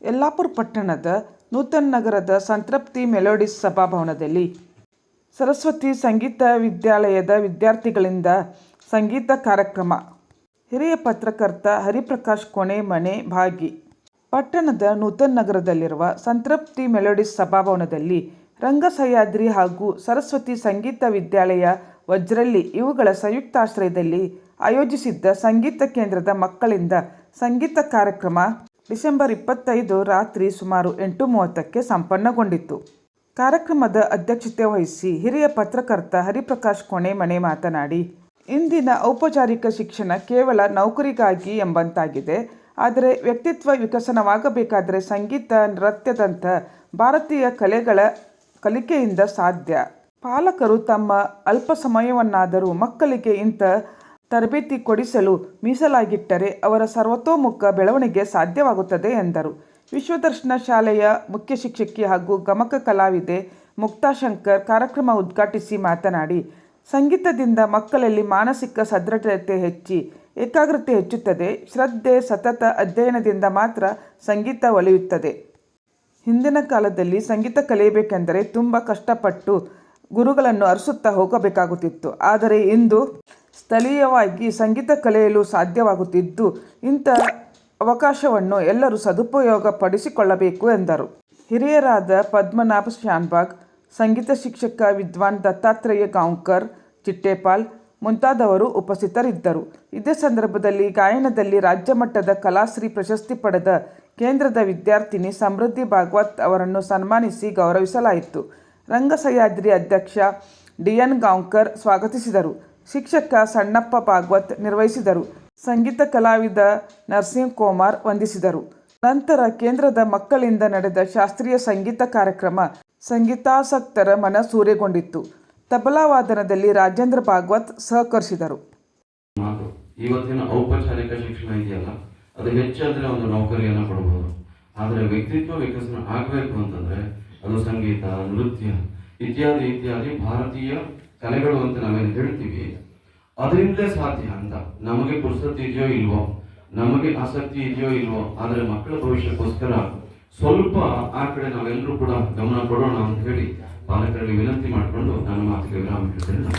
ಯಲ್ಲಾಪುರ ಪಟ್ಟಣದ ನೂತನ ನಗರದ ಸಂತೃಪ್ತಿ ಮೆಲೋಡಿಸ್ ಸಭಾಭವನದಲ್ಲಿ ಸರಸ್ವತಿ ಸಂಗೀತ ವಿದ್ಯಾಲಯದ ವಿದ್ಯಾರ್ಥಿಗಳಿಂದ ಸಂಗೀತ ಕಾರ್ಯಕ್ರಮ. ಹಿರಿಯ ಪತ್ರಕರ್ತ ಹರಿಪ್ರಕಾಶ್ ಕೊಣೆಮನೆ ಭಾಗಿ. ಪಟ್ಟಣದ ನೂತನ ನಗರದಲ್ಲಿರುವ ಸಂತೃಪ್ತಿ ಮೆಲೋಡಿಸ್ ಸಭಾಭವನದಲ್ಲಿ ರಂಗಸಹ್ಯಾದ್ರಿ ಹಾಗೂ ಸರಸ್ವತಿ ಸಂಗೀತ ವಿದ್ಯಾಲಯ ವಜ್ರಳ್ಳಿ ಇವುಗಳ ಸಂಯುಕ್ತಾಶ್ರಯದಲ್ಲಿ ಆಯೋಜಿಸಿದ್ದ ಸಂಗೀತ ಕೇಂದ್ರದ ಮಕ್ಕಳಿಂದ ಸಂಗೀತ ಕಾರ್ಯಕ್ರಮ ಡಿಸೆಂಬರ್ 25 ರಾತ್ರಿ ಸುಮಾರು 8:30ಕ್ಕೆ ಸಂಪನ್ನಗೊಂಡಿತು. ಕಾರ್ಯಕ್ರಮದ ಅಧ್ಯಕ್ಷತೆ ವಹಿಸಿ ಹಿರಿಯ ಪತ್ರಕರ್ತ ಹರಿಪ್ರಕಾಶ್ ಕೊಣೆಮನೆ ಮಾತನಾಡಿ, ಇಂದಿನ ಔಪಚಾರಿಕ ಶಿಕ್ಷಣ ಕೇವಲ ನೌಕರಿಗಾಗಿ ಎಂಬಂತಾಗಿದೆ. ಆದರೆ ವ್ಯಕ್ತಿತ್ವ ವಿಕಸನವಾಗಬೇಕಾದರೆ ಸಂಗೀತ, ನೃತ್ಯದಂಥ ಭಾರತೀಯ ಕಲೆಗಳ ಕಲಿಕೆಯಿಂದ ಸಾಧ್ಯ. ಪಾಲಕರು ತಮ್ಮ ಅಲ್ಪ ಸಮಯವನ್ನಾದರೂ ಮಕ್ಕಳಿಗೆ ಇಂಥ ತರಬೇತಿ ಕೊಡಿಸಲು ಮೀಸಲಾಗಿಟ್ಟರೆ ಅವರ ಸರ್ವತೋಮುಖ ಬೆಳವಣಿಗೆ ಸಾಧ್ಯವಾಗುತ್ತದೆ ಎಂದರು. ವಿಶ್ವದರ್ಶನ ಶಾಲೆಯ ಮುಖ್ಯ ಶಿಕ್ಷಕಿ ಹಾಗೂ ಗಮಕ ಕಲಾವಿದೆ ಮುಕ್ತಾಶಂಕರ್ ಕಾರ್ಯಕ್ರಮ ಉದ್ಘಾಟಿಸಿ ಮಾತನಾಡಿ, ಸಂಗೀತದಿಂದ ಮಕ್ಕಳಲ್ಲಿ ಮಾನಸಿಕ ಸದೃಢತೆ ಹೆಚ್ಚಿ ಏಕಾಗ್ರತೆ ಹೆಚ್ಚುತ್ತದೆ. ಶ್ರದ್ಧೆ, ಸತತ ಅಧ್ಯಯನದಿಂದ ಮಾತ್ರ ಸಂಗೀತ ಒಲಿಯುತ್ತದೆ. ಹಿಂದಿನ ಕಾಲದಲ್ಲಿ ಸಂಗೀತ ಕಲಿಯಬೇಕೆಂದರೆ ತುಂಬ ಕಷ್ಟಪಟ್ಟು ಗುರುಗಳನ್ನು ಅರಸುತ್ತಾ ಹೋಗಬೇಕಾಗುತ್ತಿತ್ತು. ಆದರೆ ಇಂದು ಸ್ಥಳೀಯವಾಗಿ ಸಂಗೀತ ಕಲಿಯಲು ಸಾಧ್ಯವಾಗುತ್ತಿದ್ದು, ಇಂಥ ಅವಕಾಶವನ್ನು ಎಲ್ಲರೂ ಸದುಪಯೋಗ ಪಡಿಸಿಕೊಳ್ಳಬೇಕು ಎಂದರು. ಹಿರಿಯರಾದ ಪದ್ಮನಾಭ ಶಾನ್ಭಾಗ್, ಸಂಗೀತ ಶಿಕ್ಷಕ ವಿದ್ವಾನ್ ದತ್ತಾತ್ರೇಯ ಗಾಂವ್ಕರ್, ಚಿಟ್ಟೇಪಾಲ್ ಮುಂತಾದವರು ಉಪಸ್ಥಿತರಿದ್ದರು. ಇದೇ ಸಂದರ್ಭದಲ್ಲಿ ಗಾಯನದಲ್ಲಿ ರಾಜ್ಯಮಟ್ಟದ ಕಲಾಶ್ರೀ ಪ್ರಶಸ್ತಿ ಪಡೆದ ಕೇಂದ್ರದ ವಿದ್ಯಾರ್ಥಿನಿ ಸಮೃದ್ಧಿ ಭಾಗವತ್ ಅವರನ್ನು ಸನ್ಮಾನಿಸಿ ಗೌರವಿಸಲಾಯಿತು. ರಂಗಸಹ್ಯಾದ್ರಿ ಅಧ್ಯಕ್ಷ ಡಿ.ಎನ್. ಗಾಂವ್ಕರ್ ಸ್ವಾಗತಿಸಿದರು. ಶಿಕ್ಷಕ ಸಣ್ಣಪ್ಪ ಭಾಗವತ್ ನಿರ್ವಹಿಸಿದರು. ಸಂಗೀತ ಕಲಾವಿದ ನರಸಿಂಹ ಕುಮಾರ್ ವಂದಿಸಿದರು. ನಂತರ ಕೇಂದ್ರದ ಮಕ್ಕಳಿಂದ ನಡೆದ ಶಾಸ್ತ್ರೀಯ ಸಂಗೀತ ಕಾರ್ಯಕ್ರಮ ಸಂಗೀತಾಸಕ್ತರ ಮನ ಸೂರೆಗೊಂಡಿತ್ತು. ತಬಲಾ ವಾದನದಲ್ಲಿ ರಾಜೇಂದ್ರ ಭಾಗವತ್ ಸಹಕರಿಸಿದರು. ಇವತ್ತಿನ ಔಪಚಾರಿಕ ಶಿಕ್ಷಣ ಇದೆಯಲ್ಲ, ಅದು ಹೆಚ್ಚಾದರೆ ಒಂದು ನೌಕರಿಯನ್ನು ಕೊಡಬಹುದು. ಆದರೆ ವ್ಯಕ್ತಿತ್ವ ವಿಕಸನ ಆಗಬೇಕು ಅಂತಂದ್ರೆ ಅದು ಸಂಗೀತ, ನೃತ್ಯ ಇತ್ಯಾದಿ ಇತ್ಯಾದಿ ಭಾರತೀಯ ಕಲೆಗಳು ಅಂತ ನಾವೇನು ಹೇಳ್ತೀವಿ, ಅದರಿಂದಲೇ ಸಾಧ್ಯ ಅಂತ. ನಮಗೆ ಪುಸ್ತಕ ಇದೆಯೋ ಇಲ್ವೋ, ನಮಗೆ ಆಸಕ್ತಿ ಇದೆಯೋ ಇಲ್ವೋ, ಆದರೆ ಮಕ್ಕಳ ಭವಿಷ್ಯಕ್ಕೋಸ್ಕರ ಸ್ವಲ್ಪ ಆ ಕಡೆ ನಾವೆಲ್ಲರೂ ಕೂಡ ಗಮನ ಕೊಡೋಣ ಅಂತ ಹೇಳಿ ಪಾಲಕರಿಗೆ ವಿನಂತಿ ಮಾಡಿಕೊಂಡು ನನ್ನ ಮಾತಿಗೆ ವಿರಾಮ ಹೇಳ್ತೇನೆ.